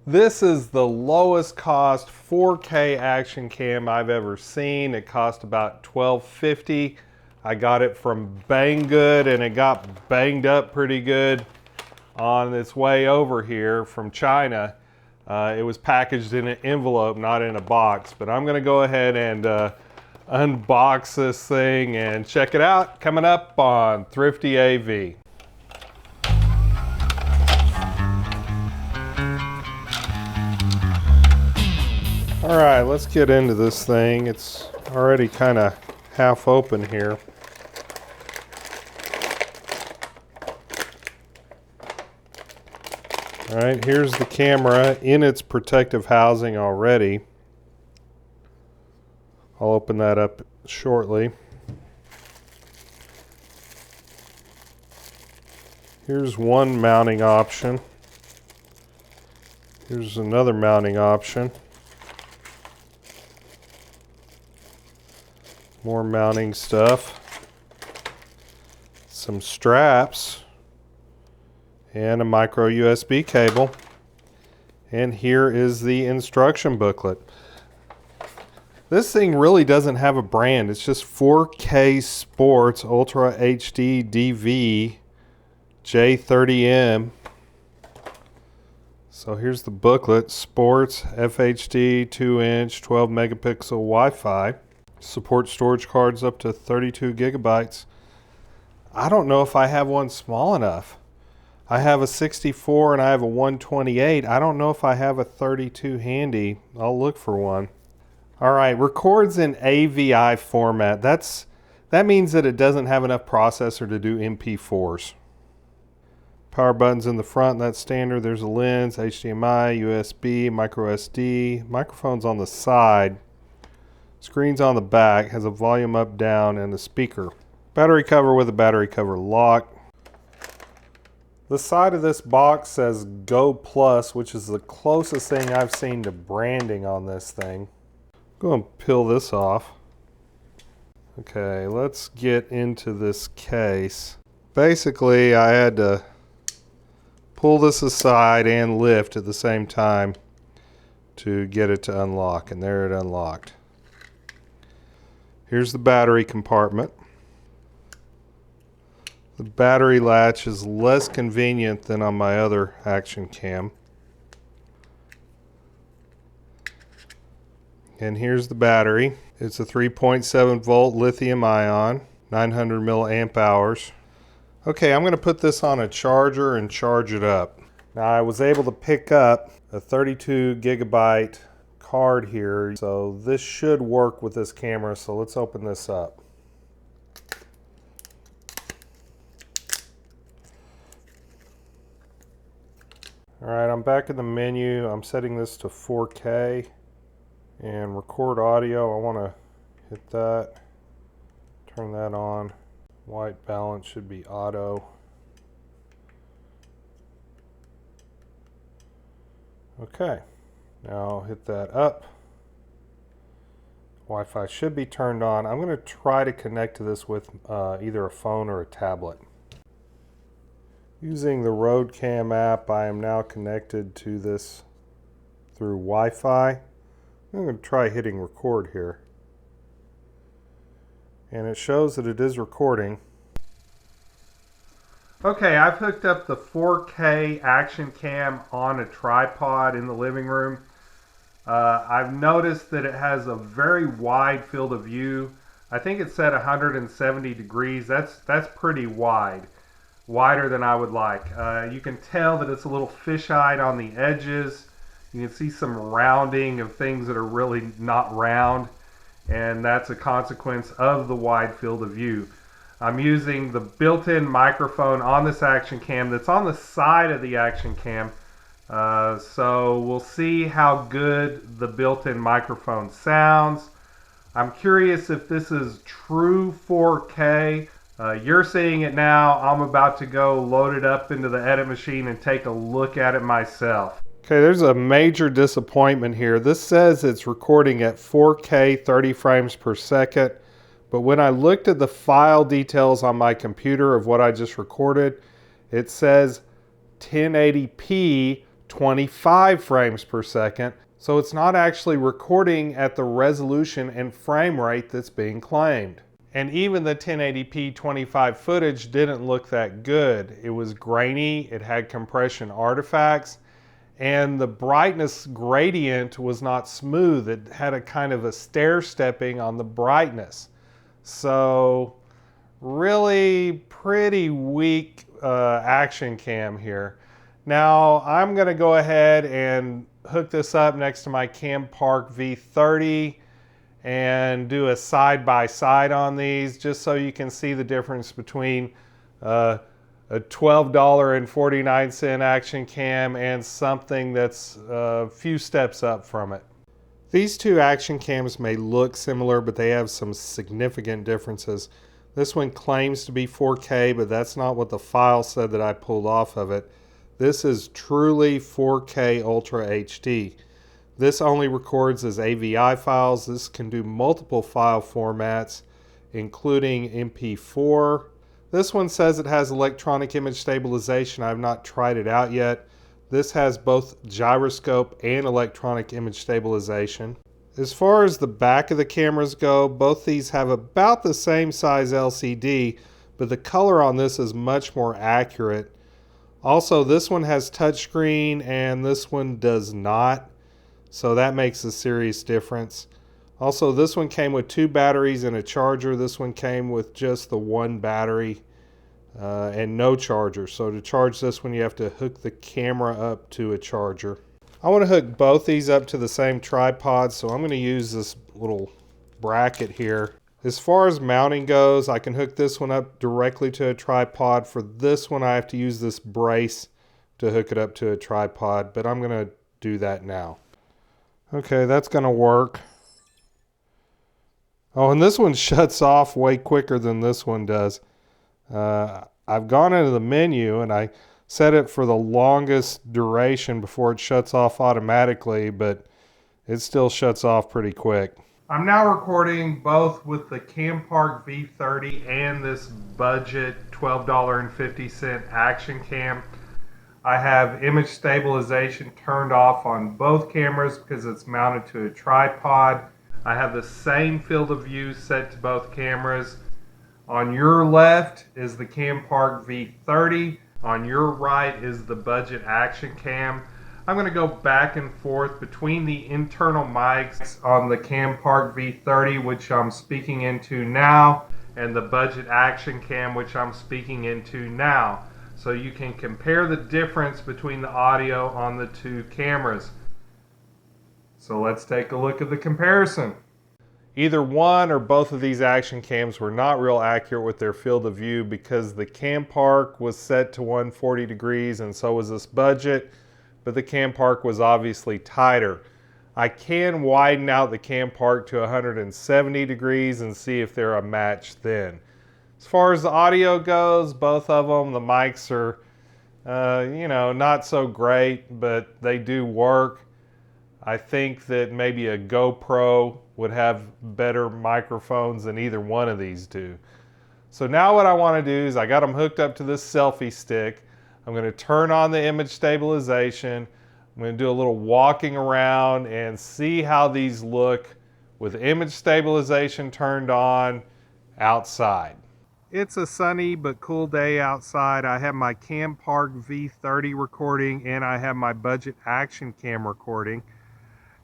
This is the lowest cost 4K action cam I've ever seen. It cost about $12.50. I got it from Banggood and it got banged up pretty good on its way over here from China. It was packaged in an envelope, not in a box, but I'm gonna go ahead and unbox this thing and check it out. Coming up on ThriftyAV. All right, let's get into this thing. It's already kind of half open here. All right, here's the camera in its protective housing already. I'll open that up shortly. Here's one mounting option. Here's another mounting option. More mounting stuff. Some straps. And a micro USB cable. And here is the instruction booklet. This thing really doesn't have a brand. It's just 4K Sports Ultra HD DV J30M. So here's the booklet. Sports FHD 2-inch 12 megapixel Wi-Fi. Support storage cards up to 32 gigabytes. I don't know if I have one small enough. I have a 64 and I have a 128. I don't know if I have a 32 handy. I'll look for one. All right, records in AVI format. That means that it doesn't have enough processor to do MP4s. Power buttons in the front, that's standard. There's a lens, HDMI, USB, micro SD. Microphone's on the side. Screen's on the back, has a volume up, down, and a speaker. Battery cover with a battery cover lock. The side of this box says Go Plus, which is the closest thing I've seen to branding on this thing. Go and peel this off. Okay, let's get into this case. Basically, I had to pull this aside and lift at the same time to get it to unlock, and there it unlocked. Here's the battery compartment. The battery latch is less convenient than on my other action cam. And here's the battery. It's a 3.7 volt lithium ion, 900 milliamp hours. Okay, I'm going to put this on a charger and charge it up. Now I was able to pick up a 32 gigabyte card here, so this should work with this camera, so let's open this up. Alright, I'm back in the menu. I'm setting this to 4K and record audio. I want to hit that, turn that on. White balance should be auto. Okay. Now I'll hit that up. Wi-Fi should be turned on. I'm going to try to connect to this with either a phone or a tablet. Using the RoadCam app, I am now connected to this through Wi-Fi. I'm going to try hitting record here. And it shows that it is recording. Okay, I've hooked up the 4K action cam on a tripod in the living room. I've noticed that it has a very wide field of view. I think it's set 170 degrees. That's pretty wide. Wider than I would like. You can tell that it's a little fisheye on the edges. You can see some rounding of things that are really not round, and that's a consequence of the wide field of view. I'm using the built-in microphone on this action cam that's on the side of the action cam. So we'll see how good the built-in microphone sounds. I'm curious if this is true 4K. You're seeing it now. I'm about to go load it up into the edit machine and take a look at it myself. Okay, there's a major disappointment here. This says it's recording at 4K 30 frames per second, but when I looked at the file details on my computer of what I just recorded, it says 1080p 25 frames per second, so it's not actually recording at the resolution and frame rate that's being claimed. And even the 1080p 25 footage didn't look that good. It was grainy, it had compression artifacts, and the brightness gradient was not smooth. It had a kind of a stair-stepping on the brightness. So really pretty weak action cam here. Now I'm going to go ahead and hook this up next to my Campark V30 and do a side-by-side on these just so you can see the difference between a $12.49 action cam and something that's a few steps up from it. These two action cams may look similar, but they have some significant differences. This one claims to be 4K, but that's not what the file said that I pulled off of it. This is truly 4K Ultra HD. This only records as AVI files. This can do multiple file formats, including MP4. This one says it has electronic image stabilization. I've not tried it out yet. This has both gyroscope and electronic image stabilization. As far as the back of the cameras go, both these have about the same size LCD, but the color on this is much more accurate. Also, this one has touchscreen and this one does not, so that makes a serious difference. Also, this one came with 2 batteries and a charger. This one came with just the 1 battery and no charger. So to charge this one, you have to hook the camera up to a charger. I want to hook both these up to the same tripod, so I'm going to use this little bracket here. As far as mounting goes, I can hook this one up directly to a tripod. For this one, I have to use this brace to hook it up to a tripod, but I'm going to do that now. Okay, that's going to work. Oh, and this one shuts off way quicker than this one does. I've gone into the menu and I set it for the longest duration before it shuts off automatically, but it still shuts off pretty quick. I'm now recording both with the Campark V30 and this budget $12.50 action cam. I have image stabilization turned off on both cameras because it's mounted to a tripod. I have the same field of view set to both cameras. On your left is the Campark V30. On your right is the budget action cam. I'm going to go back and forth between the internal mics on the Campark V30, which I'm speaking into now, and the budget action cam, which I'm speaking into now. So you can compare the difference between the audio on the two cameras. So let's take a look at the comparison. Either one or both of these action cams were not real accurate with their field of view because the Campark was set to 140 degrees and so was this budget, but the Campark was obviously tighter. I can widen out the Campark to 170 degrees and see if they're a match then. As far as the audio goes, both of them, the mics are, not so great, but they do work. I think that maybe a GoPro would have better microphones than either one of these do. So now what I want to do is I got them hooked up to this selfie stick. I'm going to turn on the image stabilization. I'm going to do a little walking around and see how these look with image stabilization turned on outside. It's a sunny but cool day outside. I have my Campark V30 recording and I have my budget action cam recording.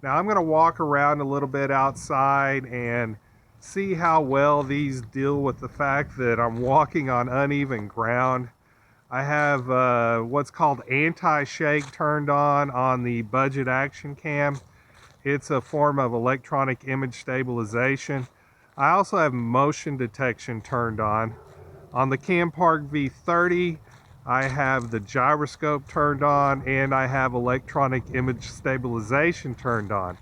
Now I'm going to walk around a little bit outside and see how well these deal with the fact that I'm walking on uneven ground. I have what's called anti-shake turned on the budget action cam. It's a form of electronic image stabilization. I also have motion detection turned on. On the Campark V30, I have the gyroscope turned on and I have electronic image stabilization turned on.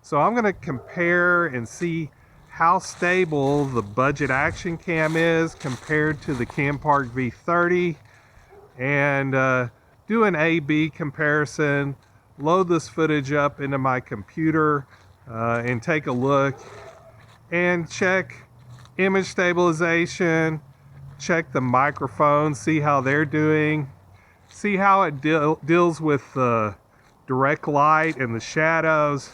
So I'm going to compare and see how stable the budget action cam is compared to the Campark V30 and do an A/B comparison, load this footage up into my computer and take a look and check image stabilization, check the microphone, see how they're doing, see how it deals with the direct light and the shadows.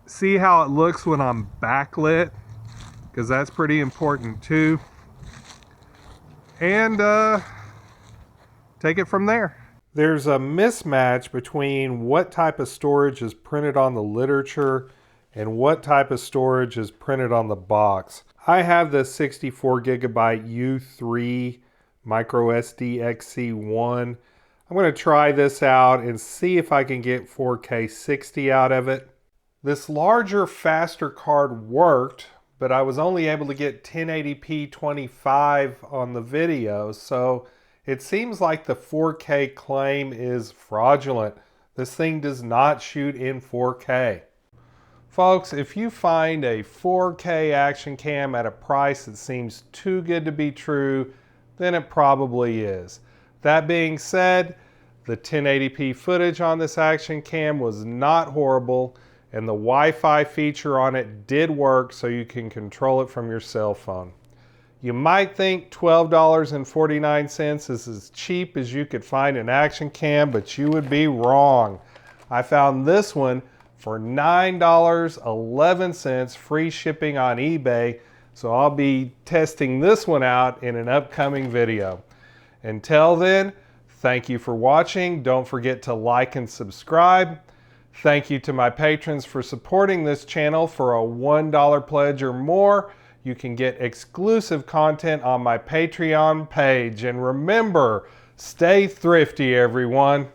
See how it looks when I'm backlit, because that's pretty important too. And take it from there. There's a mismatch between what type of storage is printed on the literature and what type of storage is printed on the box. I have the 64 gigabyte U3 micro SD XC1. I'm going to try this out and see if I can get 4K 60 out of it. This larger, faster card worked, but I was only able to get 1080p 25 on the video, so it seems like the 4K claim is fraudulent. This thing does not shoot in 4K. Folks, if you find a 4K action cam at a price that seems too good to be true, then it probably is. That being said, the 1080p footage on this action cam was not horrible, and the Wi-Fi feature on it did work, so you can control it from your cell phone. You might think $12.49 is as cheap as you could find an action cam, but you would be wrong. I found this one for $9.11 free shipping on eBay, so I'll be testing this one out in an upcoming video. Until then, thank you for watching. Don't forget to like and subscribe. Thank you to my patrons for supporting this channel. For a $1 pledge or more, you can get exclusive content on my Patreon page. And remember, stay thrifty, everyone.